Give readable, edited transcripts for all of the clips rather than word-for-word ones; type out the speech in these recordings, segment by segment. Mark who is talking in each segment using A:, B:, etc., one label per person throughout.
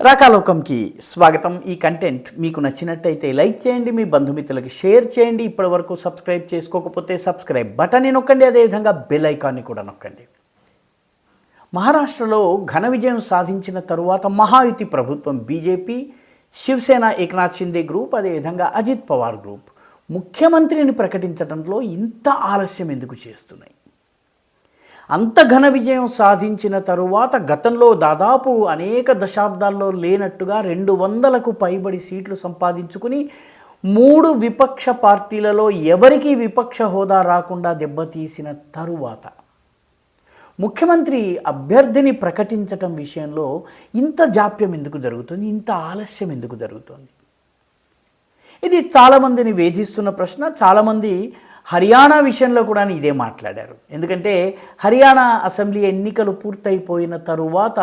A: రాకాలోకంకి స్వాగతం. ఈ కంటెంట్ మీకు నచ్చినట్టయితే లైక్ చేయండి, మీ బంధుమిత్రులకి షేర్ చేయండి. ఇప్పటివరకు సబ్స్క్రైబ్ చేసుకోకపోతే సబ్స్క్రైబ్ బటన్ని నొక్కండి, అదేవిధంగా బెల్ ఐకాన్ని కూడా నొక్కండి. మహారాష్ట్రలో ఘన విజయం సాధించిన తరువాత మహాయుతి ప్రభుత్వం బీజేపీ, శివసేన ఏకనాథ్ షిండే గ్రూప్, అదేవిధంగా అజిత్ పవార్ గ్రూప్ ముఖ్యమంత్రిని ప్రకటించడంలో ఇంత ఆలస్యం ఎందుకు చేస్తున్నాయి? అంత ఘన విజయం సాధించిన తరువాత గతంలో దాదాపు అనేక దశాబ్దాల్లో లేనట్టుగా 200కు పైబడి సీట్లు సంపాదించుకుని 3 విపక్ష పార్టీలలో ఎవరికీ విపక్ష హోదా రాకుండా దెబ్బతీసిన తరువాత ముఖ్యమంత్రి అభ్యర్థిని ప్రకటించటం విషయంలో ఇంత జాప్యం ఎందుకు జరుగుతుంది? ఇంత ఆలస్యం ఎందుకు జరుగుతుంది? ఇది చాలామందిని వేధిస్తున్న ప్రశ్న. చాలామంది హర్యానా విషయంలో కూడా ఇదే మాట్లాడారు. ఎందుకంటే హర్యానా అసెంబ్లీ ఎన్నికలు పూర్తయిపోయిన తరువాత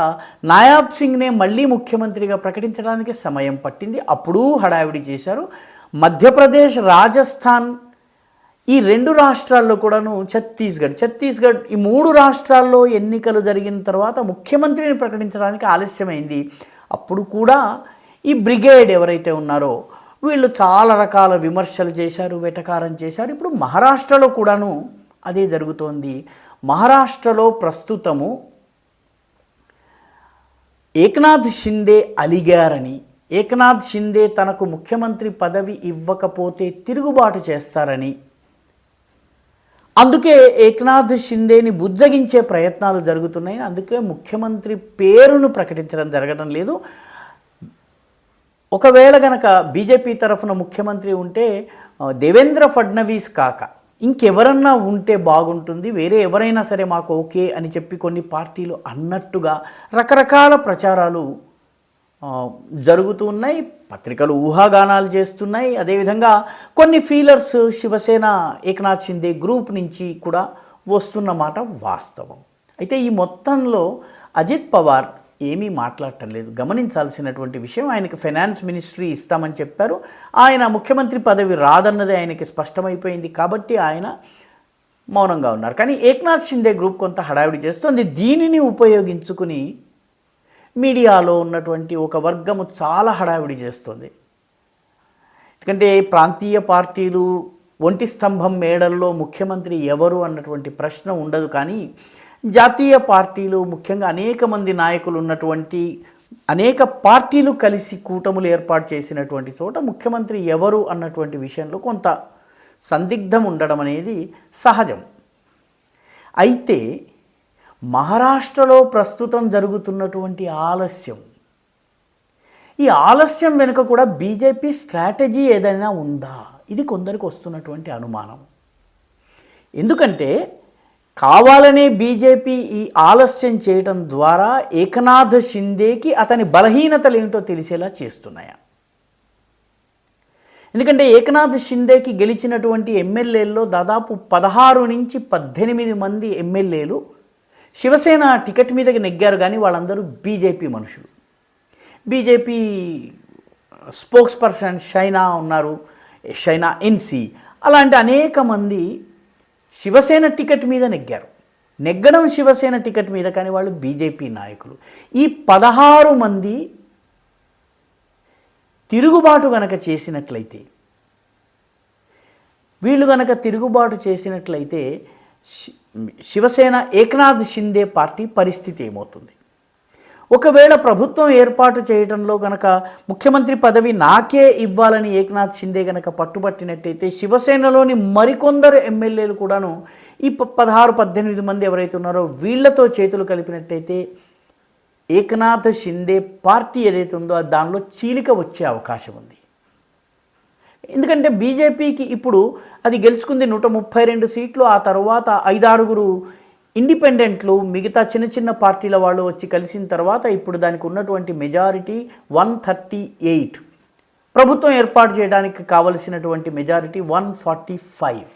A: నాయాబ్ సింగ్నే మళ్ళీ ముఖ్యమంత్రిగా ప్రకటించడానికి సమయం పట్టింది. అప్పుడు హడావిడి చేశారు. మధ్యప్రదేశ్, రాజస్థాన్ ఈ 2 రాష్ట్రాల్లో కూడాను, ఛత్తీస్గఢ్ ఈ 3 రాష్ట్రాల్లో ఎన్నికలు జరిగిన తర్వాత ముఖ్యమంత్రిని ప్రకటించడానికి ఆలస్యమైంది. అప్పుడు కూడా ఈ బ్రిగేడ్ ఎవరైతే ఉన్నారో వీళ్ళు చాలా రకాల విమర్శలు చేశారు, వెటకారం చేశారు. ఇప్పుడు మహారాష్ట్రలో కూడాను అదే జరుగుతోంది. మహారాష్ట్రలో ప్రస్తుతము ఏకనాథ్ షిండే అలిగారని, ఏకనాథ్ షిండే తనకు ముఖ్యమంత్రి పదవి ఇవ్వకపోతే తిరుగుబాటు చేస్తారని, అందుకే ఏకనాథ్ షిండేని బుజ్జగించే ప్రయత్నాలు జరుగుతున్నాయి. అందుకే ముఖ్యమంత్రి పేరును ప్రకటించడం జరగడం లేదు. ఒకవేళ గనక బీజేపీ తరఫున ముఖ్యమంత్రి ఉంటే దేవేంద్ర ఫడ్నవీస్ కాక ఇంకెవరన్నా ఉంటే బాగుంటుంది, వేరే ఎవరైనా సరే మాకు ఓకే అని చెప్పి కొన్ని పార్టీలు అన్నట్టుగా రకరకాల ప్రచారాలు జరుగుతూ ఉన్నాయి. పత్రికలు ఊహాగానాలు చేస్తున్నాయి. అదేవిధంగా కొన్ని ఫీలర్స్ శివసేన ఏకనాథ్ షిండే గ్రూప్ నుంచి కూడా వస్తున్నమాట వాస్తవం. అయితే ఈ మొత్తంలో అజిత్ పవార్ ఏమీ మాట్లాడటం లేదు. గమనించాల్సినటువంటి విషయం, ఆయనకి ఫైనాన్స్ మినిస్ట్రీ ఇస్తామని చెప్పారు. ఆయన ముఖ్యమంత్రి పదవి రాదన్నది ఆయనకి స్పష్టమైపోయింది కాబట్టి ఆయన మౌనంగా ఉన్నారు. కానీ ఏకనాథ్ షిండే గ్రూప్ కొంత హడావిడి చేస్తుంది. దీనిని ఉపయోగించుకుని మీడియాలో ఉన్నటువంటి ఒక వర్గము చాలా హడావిడి చేస్తుంది. ఎందుకంటే ప్రాంతీయ పార్టీలు ఒంటి స్తంభం మేడల్లో ముఖ్యమంత్రి ఎవరు అన్నటువంటి ప్రశ్న ఉండదు. కానీ జాతీయ పార్టీలు, ముఖ్యంగా అనేక మంది నాయకులు ఉన్నటువంటి అనేక పార్టీలు కలిసి కూటములు ఏర్పాటు చేసినటువంటి చోట ముఖ్యమంత్రి ఎవరు అన్నటువంటి విషయంలో కొంత సందిగ్ధం ఉండడం అనేది సహజం. అయితే మహారాష్ట్రలో ప్రస్తుతం జరుగుతున్నటువంటి ఆలస్యం, ఈ ఆలస్యం వెనుక కూడా బీజేపీ స్ట్రాటజీ ఏదైనా ఉందా? ఇది కొందరికి వస్తున్నటువంటి అనుమానం. ఎందుకంటే కావాలనే బీజేపీ ఈ ఆలస్యం చేయడం ద్వారా ఏకనాథ్ షిండేకి అతని బలహీనతలు ఏమిటో తెలిసేలా చేస్తున్నాయా? ఎందుకంటే ఏకనాథ్ షిండేకి గెలిచినటువంటి ఎమ్మెల్యేల్లో దాదాపు 16 నుంచి 18 మంది ఎమ్మెల్యేలు శివసేన టికెట్ మీదకి నెగ్గారు. కానీ వాళ్ళందరూ బీజేపీ మనుషులు. బీజేపీ స్పోక్స్ పర్సన్ షైనా ఉన్నారు, షైనా ఎన్సీ, అలాంటి అనేక మంది శివసేన టికెట్ మీద నెగ్గడం శివసేన టికెట్ మీద, కానీ వాళ్ళు బీజేపీ నాయకులు. ఈ 16 మంది తిరుగుబాటు గనక చేసినట్లయితే, వీళ్ళు గనక తిరుగుబాటు చేసినట్లయితే శివసేన ఏకనాథ్ షిండే పార్టీ పరిస్థితి ఏమవుతుంది? ఒకవేళ ప్రభుత్వం ఏర్పాటు చేయడంలో గనక ముఖ్యమంత్రి పదవి నాకే ఇవ్వాలని ఏకనాథ్ షిండే గనక పట్టుబట్టినట్టయితే శివసేనలోని మరికొందరు ఎమ్మెల్యేలు కూడాను ఈ 16-18 మంది ఎవరైతే ఉన్నారో వీళ్లతో చేతులు కలిపినట్టయితే ఏకనాథ్ షిండే పార్టీ ఏదైతే ఉందో దానిలో చీలిక వచ్చే అవకాశం ఉంది. ఎందుకంటే బీజేపీకి ఇప్పుడు అది గెలుచుకుంది 132 సీట్లు. ఆ తర్వాత 5-6 ఇండిపెండెంట్లు, మిగతా చిన్న పార్టీల వాళ్ళు వచ్చి కలిసిన తర్వాత ఇప్పుడు దానికి ఉన్నటువంటి మెజారిటీ 138. ప్రభుత్వం ఏర్పాటు చేయడానికి కావలసినటువంటి మెజారిటీ 145.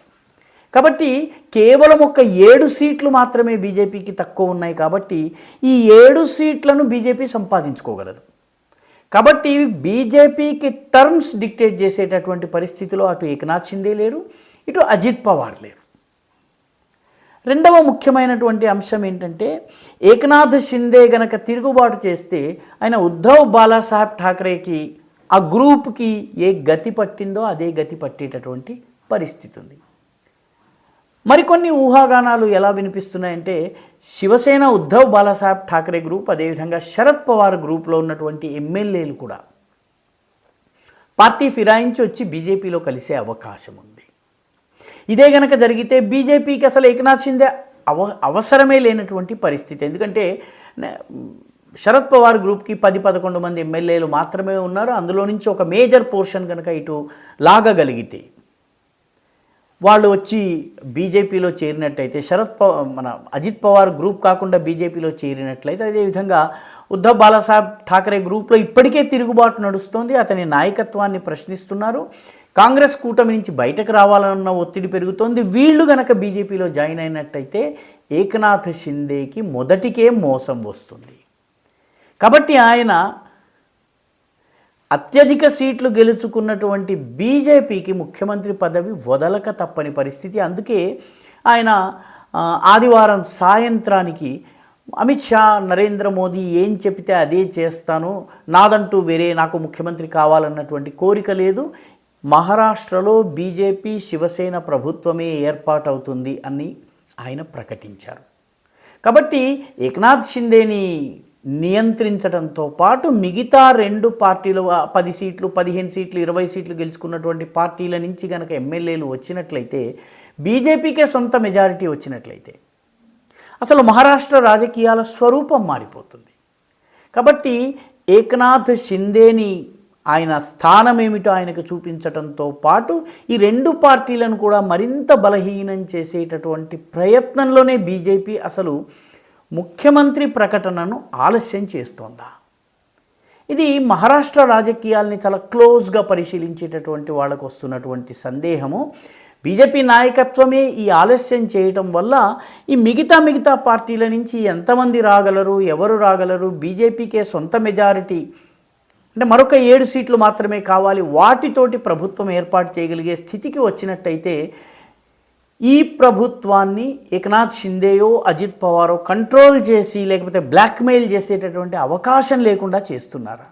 A: కాబట్టి కేవలం ఒక 7 సీట్లు మాత్రమే బీజేపీకి తక్కువ ఉన్నాయి. కాబట్టి ఈ 7 సీట్లను బీజేపీ సంపాదించుకోగలదు. కాబట్టి బీజేపీకి టర్మ్స్ డిక్టేట్ చేసేటటువంటి పరిస్థితిలో అటు ఏకనాథ్ షిండే లేరు, ఇటు అజిత్ పవార్ లేరు. రెండవ ముఖ్యమైనటువంటి అంశం ఏంటంటే ఏకనాథ్ షిందే గనక తిరుగుబాటు చేస్తే ఆయన ఉద్ధవ్ బాలాసాహెబ్ ఠాకరేకి ఆ గ్రూప్కి ఏ గతి పట్టిందో అదే గతి పట్టేటటువంటి పరిస్థితి ఉంది. మరికొన్ని ఊహాగానాలు ఎలా వినిపిస్తున్నాయంటే శివసేన ఉద్ధవ్ బాలాసాహెబ్ ఠాకరే గ్రూప్, అదేవిధంగా శరద్ పవార్ గ్రూప్లో ఉన్నటువంటి ఎమ్మెల్యేలు కూడా పార్టీ ఫిరాయించి వచ్చి బీజేపీలో కలిసే అవకాశం ఉంది. ఇదే గనక జరిగితే బీజేపీకి అసలు ఏకనాథ్ షిందే అవసరమే లేనటువంటి పరిస్థితి. ఎందుకంటే శరద్ పవార్ గ్రూప్కి 10-11 మంది ఎమ్మెల్యేలు మాత్రమే ఉన్నారు. అందులో నుంచి ఒక మేజర్ పోర్షన్ కనుక ఇటు లాగగలిగితే వాళ్ళు వచ్చి బీజేపీలో చేరినట్టయితే, అజిత్ పవార్ గ్రూప్ కాకుండా బీజేపీలో చేరినట్లయితే, అదేవిధంగా ఉద్ధవ్ బాలాసాహెబ్ ఠాకరే గ్రూప్లో ఇప్పటికే తిరుగుబాటు నడుస్తోంది. అతని నాయకత్వాన్ని ప్రశ్నిస్తున్నారు. కాంగ్రెస్ కూటమి నుంచి బయటకు రావాలన్న ఒత్తిడి పెరుగుతోంది. వీళ్ళు గనక బీజేపీలో జాయిన్ అయినట్టయితే ఏకనాథ్ షిందేకి మొదటికే మోసం వస్తుంది. కాబట్టి ఆయన అత్యధిక సీట్లు గెలుచుకున్నటువంటి బీజేపీకి ముఖ్యమంత్రి పదవి వదలక తప్పని పరిస్థితి. అందుకే ఆయన ఆదివారం సాయంత్రానికి అమిత్ షా, నరేంద్ర మోదీ ఏం చెప్తే అదే చేస్తాను, నాదంటూ వేరే నాకు ముఖ్యమంత్రి కావాలన్నటువంటి కోరిక లేదు, మహారాష్ట్రలో బీజేపీ శివసేన ప్రభుత్వమే ఏర్పాటవుతుంది అని ఆయన ప్రకటించారు. కాబట్టి ఏకనాథ్ షిందేని నియంత్రించడంతో పాటు మిగతా 2 పార్టీలు 10 సీట్లు, 15 సీట్లు, 20 సీట్లు గెలుచుకున్నటువంటి పార్టీల నుంచి కనుక ఎమ్మెల్యేలు వచ్చినట్లయితే, బీజేపీకే సొంత మెజారిటీ వచ్చినట్లయితే అసలు మహారాష్ట్ర రాజకీయాల స్వరూపం మారిపోతుంది. కాబట్టి ఏకనాథ్ షిందేని ఆయన స్థానం ఏమిటో ఆయనకు చూపించడంతో పాటు ఈ 2 పార్టీలను కూడా మరింత బలహీనం చేసేటటువంటి ప్రయత్నంలోనే బీజేపీ అసలు ముఖ్యమంత్రి ప్రకటనను ఆలస్యం చేస్తోందా? ఇది మహారాష్ట్ర రాజకీయాల్ని చాలా క్లోజ్గా పరిశీలించేటటువంటి వాళ్ళకు వస్తున్నటువంటి సందేహము. బీజేపీ నాయకత్వమే ఈ ఆలస్యం చేయటం వల్ల ఈ మిగతా పార్టీల నుంచి ఎంతమంది రాగలరు, ఎవరు రాగలరు, బీజేపీకే సొంత మెజారిటీ అంటే మరొక 7 సీట్లు మాత్రమే కావాలి, వాటితోటి ప్రభుత్వం ఏర్పాటు చేయగలిగే స్థితికి వచ్చినట్టయితే ఈ ప్రభుత్వాన్ని ఏకనాథ్ షిందేయో అజిత్ పవారో కంట్రోల్ చేసి లేకపోతే బ్లాక్మెయిల్ చేసేటటువంటి అవకాశం లేకుండా చేస్తున్నారా?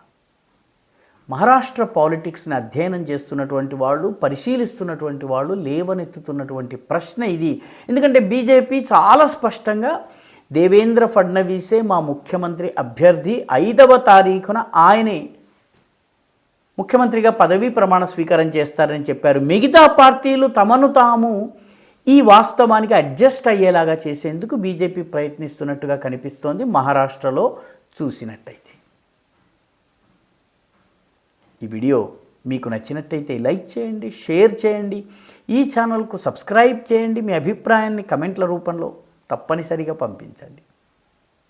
A: మహారాష్ట్ర పాలిటిక్స్ని అధ్యయనం చేస్తున్నటువంటి వాళ్ళు, పరిశీలిస్తున్నటువంటి వాళ్ళు లేవనెత్తుతున్నటువంటి ప్రశ్న ఇది. ఎందుకంటే బీజేపీ చాలా స్పష్టంగా దేవేంద్ర ఫడ్నవీసే మా ముఖ్యమంత్రి అభ్యర్థి, 5వ తారీఖున ఆయనే ముఖ్యమంత్రిగా పదవీ ప్రమాణ స్వీకారం చేస్తారని చెప్పారు. మిగతా పార్టీలు తమను తాము ఈ వాస్తవానికి అడ్జస్ట్ అయ్యేలాగా చేసేందుకు బీజేపీ ప్రయత్నిస్తున్నట్టుగా కనిపిస్తోంది మహారాష్ట్రలో చూసినట్టయితే. ఈ వీడియో మీకు నచ్చినట్టయితే లైక్ చేయండి, షేర్ చేయండి, ఈ ఛానల్కు సబ్స్క్రైబ్ చేయండి, మీ అభిప్రాయాన్ని కమెంట్ల రూపంలో తప్పనిసరిగా పంపించండి.